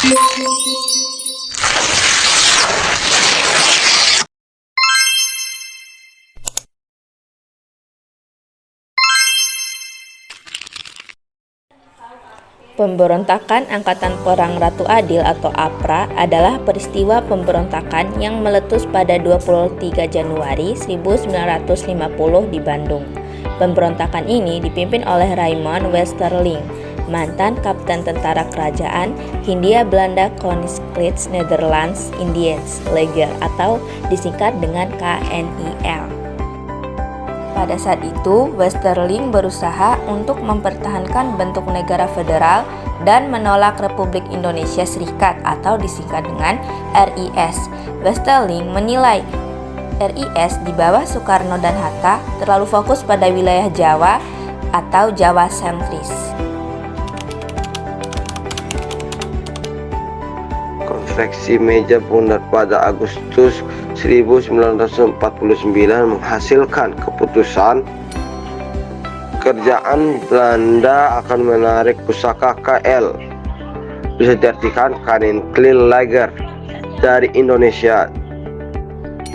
Pemberontakan Angkatan Perang Ratu Adil atau APRA adalah peristiwa pemberontakan yang meletus pada 23 Januari 1950 di Bandung. Pemberontakan ini dipimpin oleh Raymond Westerling, mantan Kapten Tentara Kerajaan Hindia Belanda Koninklijke Nederlands Indisch Leger atau disingkat dengan KNIL. Pada saat itu, Westerling berusaha untuk mempertahankan bentuk negara federal dan menolak Republik Indonesia Serikat atau disingkat dengan RIS. Westerling menilai RIS di bawah Soekarno dan Hatta terlalu fokus pada wilayah Jawa atau Jawa sentris. Konferensi meja bundar pada Agustus 1949 menghasilkan keputusan kerajaan Belanda akan menarik pusaka KL, bisa diartikan Koninklijke Leger, dari Indonesia.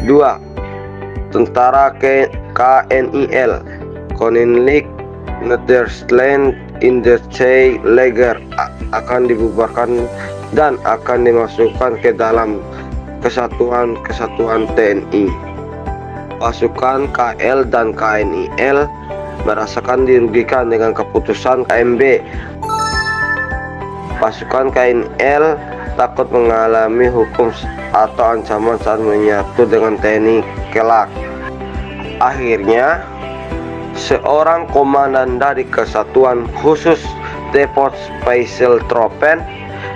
2. Tentara KNIL, Koninklijke Nederlands Indisch Leger, akan dibubarkan dan akan dimasukkan ke dalam kesatuan TNI. Pasukan KL dan KNIL merasakan dirugikan dengan keputusan KMB. Pasukan KNIL takut mengalami hukum atau ancaman saat menyatu dengan TNI kelak. Akhirnya, seorang komandan dari Kesatuan Khusus Depot Special Troepen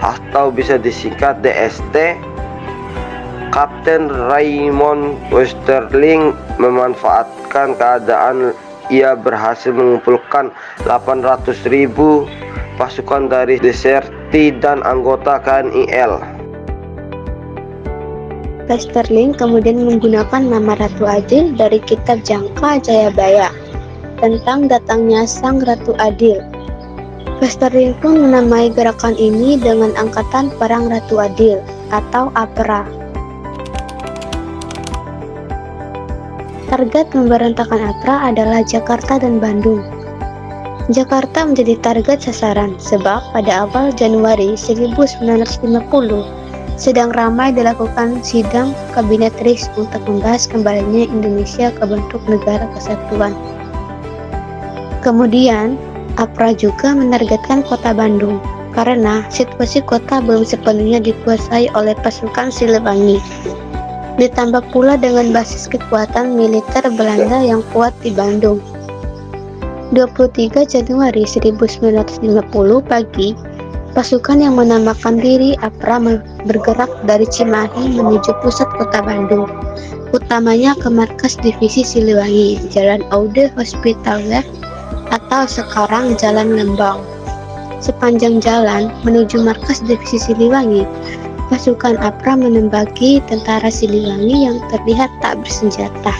atau bisa disingkat DST, Kapten Raymond Westerling, memanfaatkan keadaan. Ia berhasil mengumpulkan 800.000 pasukan dari deserti dan anggota KNIL. Westerling kemudian menggunakan nama Ratu Adil dari kitab Jangka Jayabaya tentang datangnya Sang Ratu Adil. Westerling pun menamai gerakan ini dengan Angkatan Perang Ratu Adil atau APRA. Target pemberontakan APRA adalah Jakarta dan Bandung. Jakarta menjadi target sasaran sebab pada awal Januari 1950 sedang ramai dilakukan sidang Kabinet RIS untuk membahas kembalinya Indonesia ke bentuk negara kesatuan. Kemudian, APRA juga menargetkan kota Bandung karena situasi kota belum sepenuhnya dikuasai oleh pasukan Siliwangi. Ditambah pula dengan basis kekuatan militer Belanda yang kuat di Bandung. 23 Januari 1950 pagi, pasukan yang menamakan diri APRA bergerak dari Cimahi menuju pusat kota Bandung, utamanya ke markas divisi Siliwangi, Jalan Aude Hospitaler atau sekarang Jalan Lembang. Sepanjang jalan menuju markas divisi Siliwangi, pasukan APRA menembaki tentara Siliwangi yang terlihat tak bersenjata.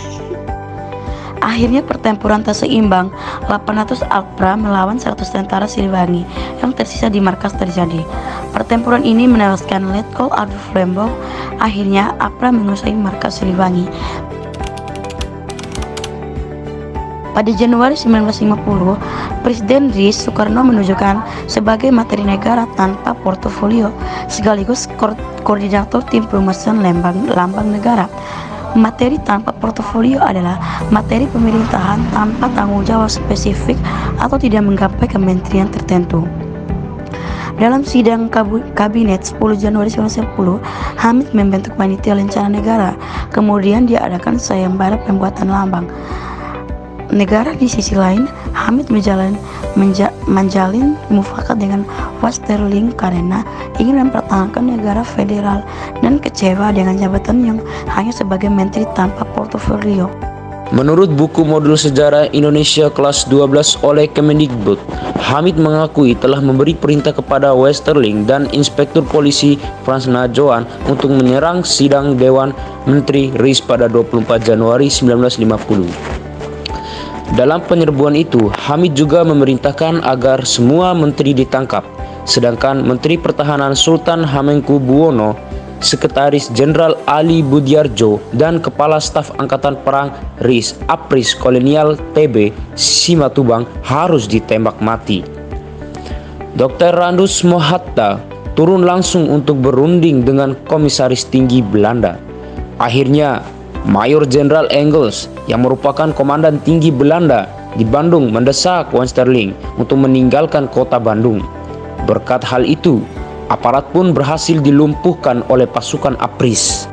Akhirnya pertempuran tak seimbang, 800 APRA melawan 100 tentara Siliwangi yang tersisa di markas terjadi. Pertempuran ini menewaskan Letkol Adolf Lembong. Akhirnya APRA menguasai markas Siliwangi. Pada Januari 1950, Presiden RIS Soekarno menunjukkan sebagai materi negara tanpa portofolio sekaligus koordinator tim pemesan lambang negara. Materi tanpa portofolio adalah materi pemerintahan tanpa tanggung jawab spesifik atau tidak menggapai kementerian tertentu. Dalam sidang Kabinet 10 Januari 1910, Hamid membentuk panitia rencana negara. Kemudian diadakan sayembara pembuatan lambang negara. Di sisi lain, Hamid menjalin mufakat dengan Westerling karena ingin mempertahankan negara federal dan kecewa dengan jabatan yang hanya sebagai menteri tanpa portofolio. Menurut buku modul sejarah Indonesia kelas 12 oleh Kemendikbud, Hamid mengakui telah memberi perintah kepada Westerling dan Inspektur Polisi Frans Najoan untuk menyerang sidang Dewan Menteri RIS pada 24 Januari 1950. Dalam penyerbuan itu, Hamid juga memerintahkan agar semua menteri ditangkap. sedangkan Menteri Pertahanan Sultan Hamengkubuwono, Sekretaris Jenderal Ali Budiarjo, dan Kepala Staf Angkatan Perang RIS Apris Kolonial TB Simatubang harus ditembak mati. Dr. Randus Mohatta turun langsung untuk berunding dengan Komisaris Tinggi Belanda. Akhirnya, Mayor Jenderal Engels yang merupakan Komandan Tinggi Belanda di Bandung mendesak Westerling untuk meninggalkan kota Bandung. Berkat hal itu, aparat pun berhasil dilumpuhkan oleh pasukan Apris.